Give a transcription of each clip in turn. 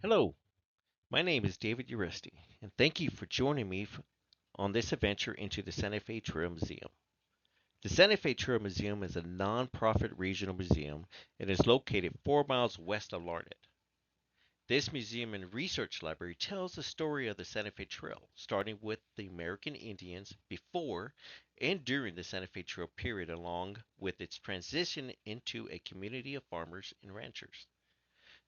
Hello, my name is David Uristi, and thank you for joining me on this adventure into the Santa Fe Trail Museum. The Santa Fe Trail Museum is a non-profit regional museum and is located 4 miles west of Larned. This museum and research library tells the story of the Santa Fe Trail, starting with the American Indians before and during the Santa Fe Trail period, along with its transition into a community of farmers and ranchers.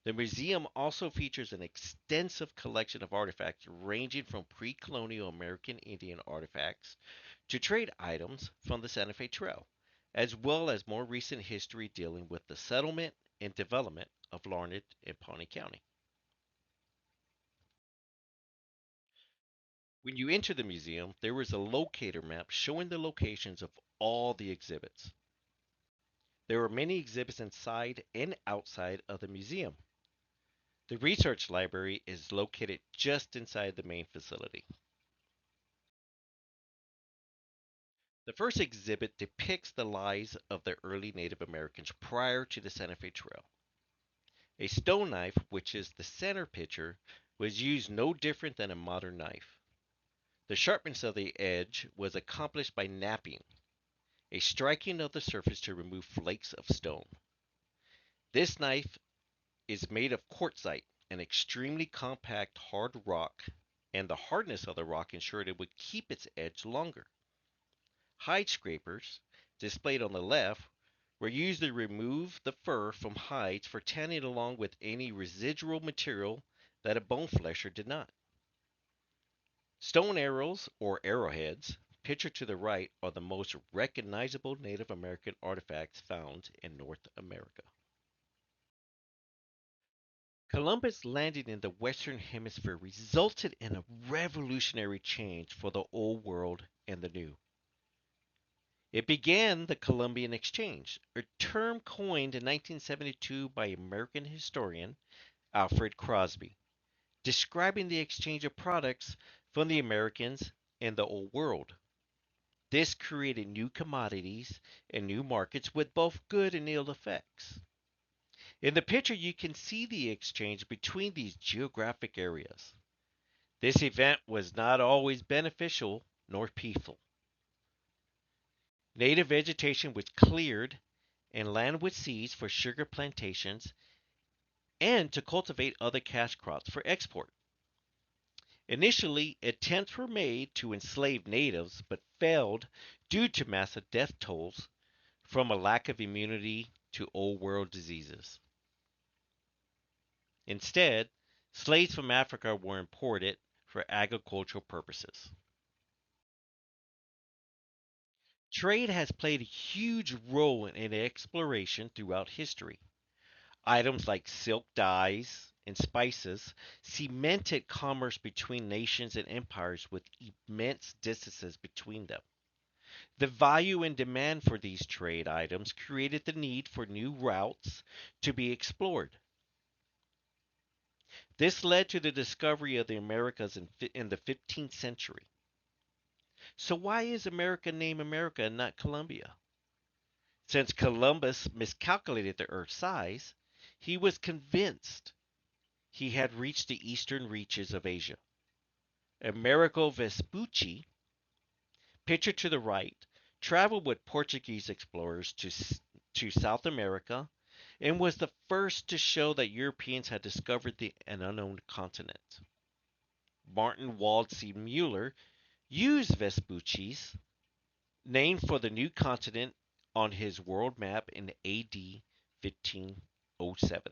The museum also features an extensive collection of artifacts ranging from pre-colonial American Indian artifacts to trade items from the Santa Fe Trail, as well as more recent history dealing with the settlement and development of Larned and Pawnee County. When you enter the museum, there is a locator map showing the locations of all the exhibits. There are many exhibits inside and outside of the museum. The research library is located just inside the main facility. The first exhibit depicts the lives of the early Native Americans prior to the Santa Fe Trail. A stone knife, which is the center picture, was used no different than a modern knife. The sharpness of the edge was accomplished by knapping, a striking of the surface to remove flakes of stone. This knife is made of quartzite, an extremely compact hard rock, and the hardness of the rock ensured it would keep its edge longer. Hide scrapers, displayed on the left, were used to remove the fur from hides for tanning along with any residual material that a bone flesher did not. Stone arrows or arrowheads, pictured to the right, are the most recognizable Native American artifacts found in North America. Columbus landing in the Western Hemisphere resulted in a revolutionary change for the Old World and the New. It began the Columbian Exchange, a term coined in 1972 by American historian Alfred Crosby, describing the exchange of products from the Americans and the Old World. This created new commodities and new markets with both good and ill effects. In the picture, you can see the exchange between these geographic areas. This event was not always beneficial nor peaceful. Native vegetation was cleared and land was seized for sugar plantations and to cultivate other cash crops for export. Initially, attempts were made to enslave natives but failed due to massive death tolls from a lack of immunity to old world diseases. Instead, slaves from Africa were imported for agricultural purposes. Trade has played a huge role in exploration throughout history. Items like silk dyes and spices cemented commerce between nations and empires with immense distances between them. The value and demand for these trade items created the need for new routes to be explored. This led to the discovery of the Americas in the 15th century. So, why is America named America and not Columbia? Since Columbus miscalculated the Earth's size, he was convinced he had reached the eastern reaches of Asia. Amerigo Vespucci, pictured to the right, traveled with Portuguese explorers to South America and was the first to show that Europeans had discovered an unknown continent. Martin Wald C. Mueller used Vespucci's name for the new continent on his world map in AD 1507.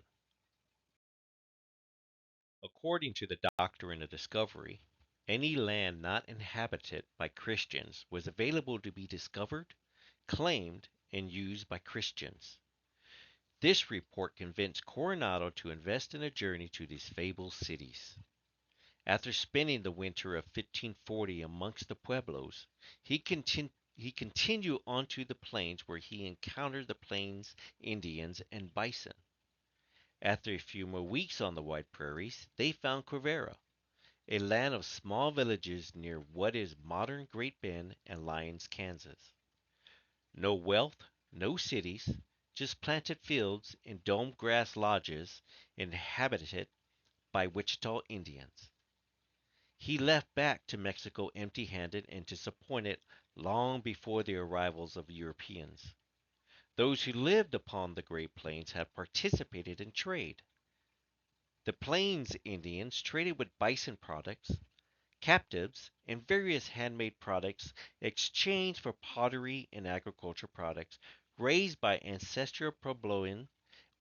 According to the doctrine of discovery, any land not inhabited by Christians was available to be discovered, claimed, and used by Christians. This report convinced Coronado to invest in a journey to these fabled cities. After spending the winter of 1540 amongst the Pueblos, he continued onto the plains where he encountered the Plains Indians and bison. After a few more weeks on the wide prairies, they found Quivira, a land of small villages near what is modern Great Bend and Lyons, Kansas. No wealth, no cities, just planted fields and domed grass lodges inhabited by Wichita Indians. He left back to Mexico empty handed and disappointed long before the arrivals of Europeans. Those who lived upon the Great Plains had participated in trade. The Plains Indians traded with bison products, captives, and various handmade products exchanged for pottery and agriculture products raised by ancestral Puebloan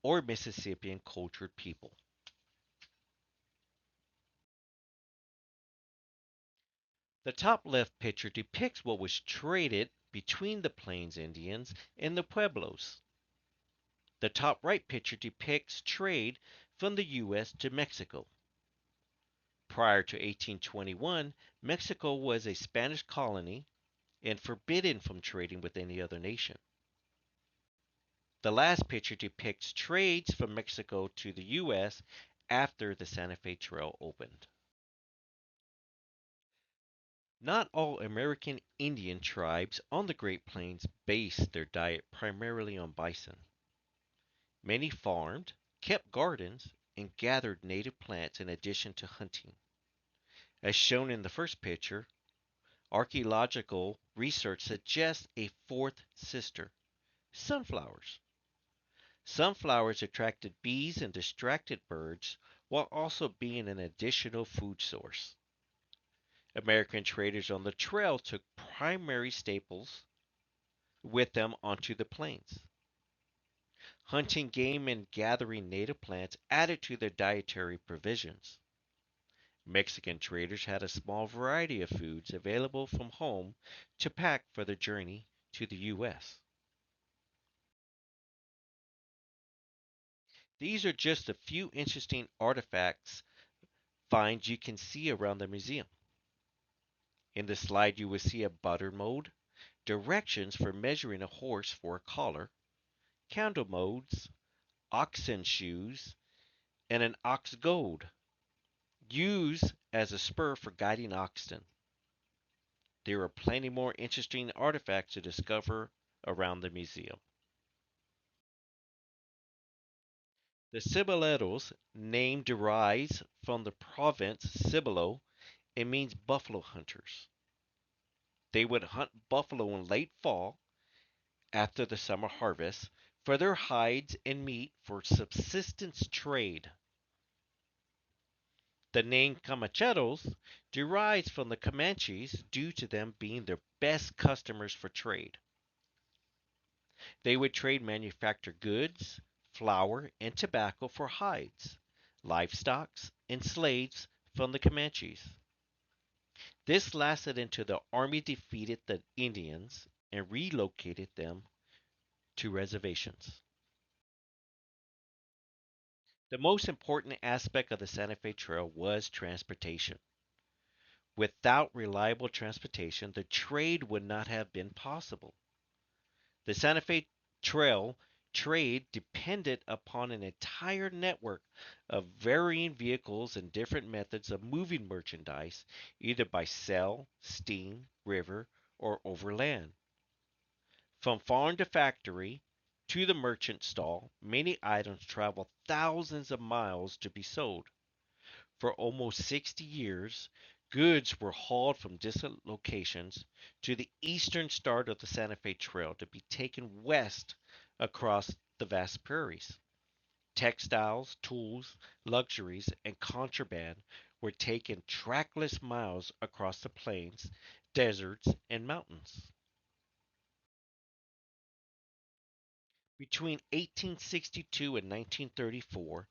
or Mississippian cultured people. The top left picture depicts what was traded between the Plains Indians and the Pueblos. The top right picture depicts trade from the U.S. to Mexico. Prior to 1821, Mexico was a Spanish colony and forbidden from trading with any other nation. The last picture depicts trades from Mexico to the U.S. after the Santa Fe Trail opened. Not all American Indian tribes on the Great Plains based their diet primarily on bison. Many farmed, kept gardens, and gathered native plants in addition to hunting. As shown in the first picture, archaeological research suggests a fourth sister, sunflowers. Sunflowers attracted bees and distracted birds while also being an additional food source. American traders on the trail took primary staples with them onto the plains. Hunting game and gathering native plants added to their dietary provisions. Mexican traders had a small variety of foods available from home to pack for the journey to the U.S. These are just a few interesting artifacts finds you can see around the museum. In the slide, you will see a butter mold, directions for measuring a horse for a collar, candle molds, oxen shoes, and an ox goad, used as a spur for guiding oxen. There are plenty more interesting artifacts to discover around the museum. The Ciboleros name derives from the province Cibolo and means buffalo hunters. They would hunt buffalo in late fall after the summer harvest for their hides and meat for subsistence trade. The name Camacheros derives from the Comanches due to them being their best customers for trade. They would trade manufactured goods, flour, and tobacco for hides, livestock, and slaves from the Comanches. This lasted until the army defeated the Indians and relocated them to reservations. The most important aspect of the Santa Fe Trail was transportation. Without reliable transportation, the trade would not have been possible. The Santa Fe Trail trade depended upon an entire network of varying vehicles and different methods of moving merchandise, either by sail, steam, river, or over land. From farm to factory to the merchant stall, many items travel thousands of miles to be sold. For almost 60 years, goods were hauled from distant locations to the eastern start of the Santa Fe Trail to be taken west across the vast prairies. Textiles, tools, luxuries, and contraband were taken trackless miles across the plains, deserts, and mountains. Between 1862 and 1934,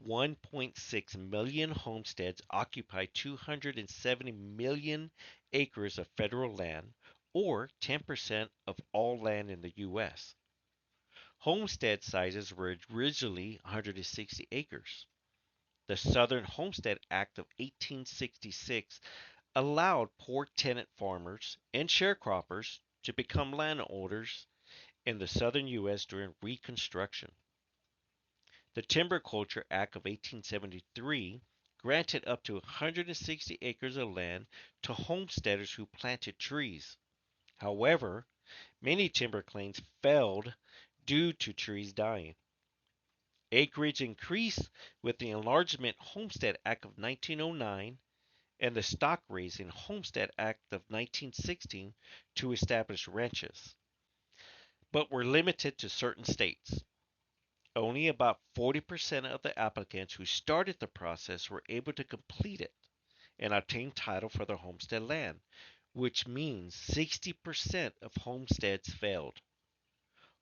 1.6 million homesteads occupied 270 million acres of federal land, or 10% of all land in the U.S. Homestead sizes were originally 160 acres. The Southern Homestead Act of 1866 allowed poor tenant farmers and sharecroppers to become landowners in the southern U.S. during Reconstruction. The Timber Culture Act of 1873 granted up to 160 acres of land to homesteaders who planted trees. However, many timber claims failed due to trees dying. Acreage increased with the Enlargement Homestead Act of 1909 and the Stock Raising Homestead Act of 1916 to establish ranches, but were limited to certain states. Only about 40% of the applicants who started the process were able to complete it and obtain title for their homestead land, which means 60% of homesteads failed.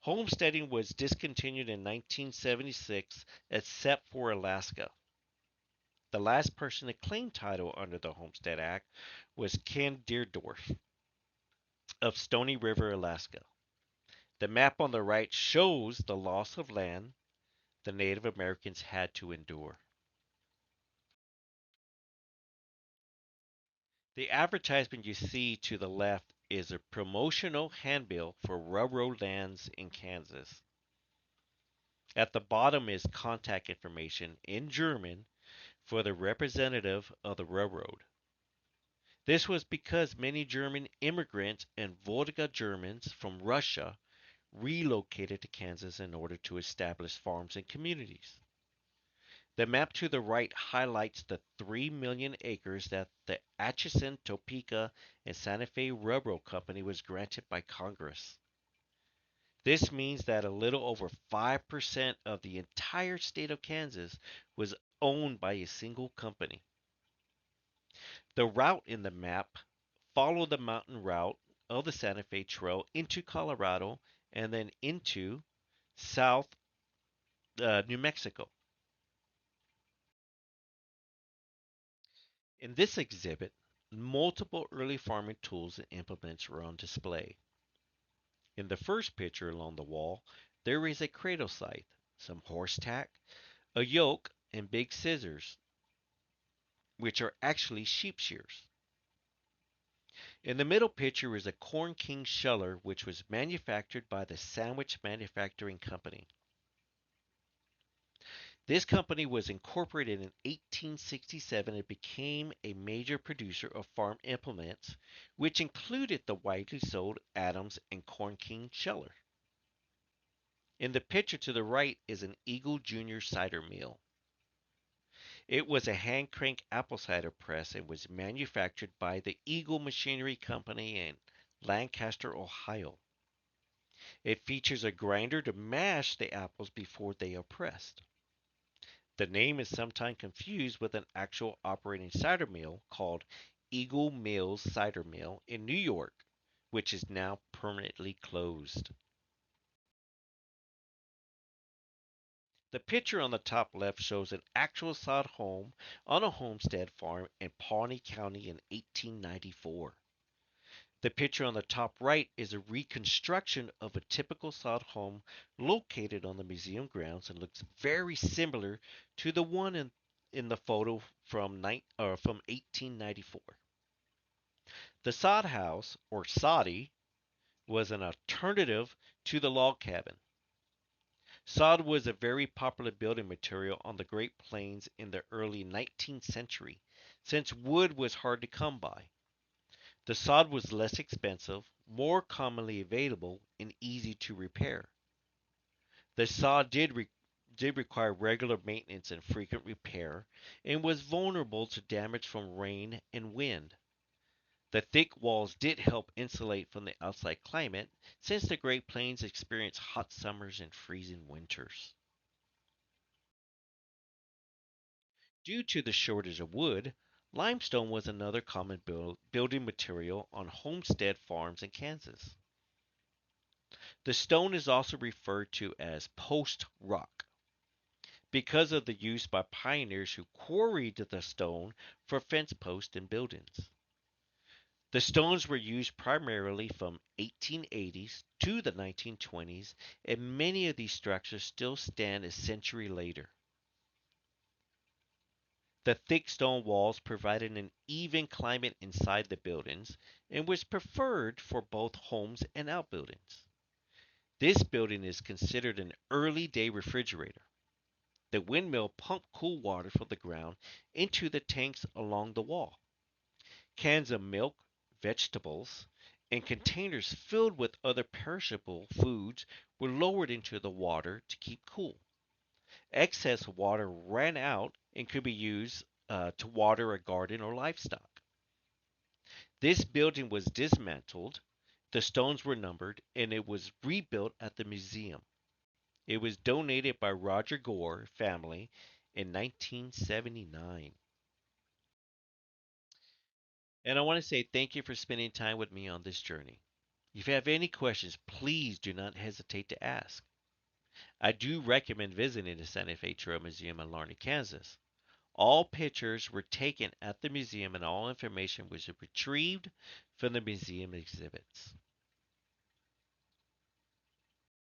Homesteading was discontinued in 1976 except for Alaska. The last person to claim title under the Homestead Act was Ken Deerdorf of Stony River, Alaska. The map on the right shows the loss of land the Native Americans had to endure. The advertisement you see to the left is a promotional handbill for railroad lands in Kansas. At the bottom is contact information in German for the representative of the railroad. This was because many German immigrants and Volga Germans from Russia relocated to Kansas in order to establish farms and communities. The map to the right highlights the 3 million acres that the Atchison, Topeka, and Santa Fe Railroad Company was granted by Congress. This means that a little over 5% of the entire state of Kansas was owned by a single company. The route in the map followed the mountain route of the Santa Fe Trail into Colorado and then into South New Mexico. In this exhibit, multiple early farming tools and implements are on display. In the first picture along the wall, there is a cradle scythe, some horse tack, a yoke, and big scissors, which are actually sheep shears. In the middle picture is a Corn King sheller, which was manufactured by the Sandwich Manufacturing Company. This company was incorporated in 1867 and became a major producer of farm implements, which included the widely sold Adams and Corn King sheller. In the picture to the right is an Eagle Junior cider mill. It was a hand crank apple cider press and was manufactured by the Eagle Machinery Company in Lancaster, Ohio. It features a grinder to mash the apples before they are pressed. The name is sometimes confused with an actual operating cider mill called Eagle Mills Cider Mill in New York, which is now permanently closed. The picture on the top left shows an actual sod home on a homestead farm in Pawnee County in 1894. The picture on the top right is a reconstruction of a typical sod home located on the museum grounds and looks very similar to the one in the photo from 1894. The sod house, or soddy, was an alternative to the log cabin. Sod was a very popular building material on the Great Plains in the early 19th century, since wood was hard to come by. The sod was less expensive, more commonly available, and easy to repair. The sod did require regular maintenance and frequent repair, and was vulnerable to damage from rain and wind. The thick walls did help insulate from the outside climate, since the Great Plains experienced hot summers and freezing winters. Due to the shortage of wood, limestone was another common building material on homestead farms in Kansas. The stone is also referred to as post rock because of the use by pioneers who quarried the stone for fence posts and buildings. The stones were used primarily from 1880s to the 1920s, and many of these structures still stand a century later. The thick stone walls provided an even climate inside the buildings and was preferred for both homes and outbuildings. This building is considered an early day refrigerator. The windmill pumped cool water from the ground into the tanks along the wall. Cans of milk, vegetables, and containers filled with other perishable foods were lowered into the water to keep cool. Excess water ran out and could be used to water a garden or livestock. This building was dismantled, the stones were numbered, and it was rebuilt at the museum. It was donated by Roger Gore family in 1979. And I want to say thank you for spending time with me on this journey. If you have any questions, please do not hesitate to ask. I do recommend visiting the Santa Fe Trail Museum in Larned, Kansas. All pictures were taken at the museum and all information was retrieved from the museum exhibits.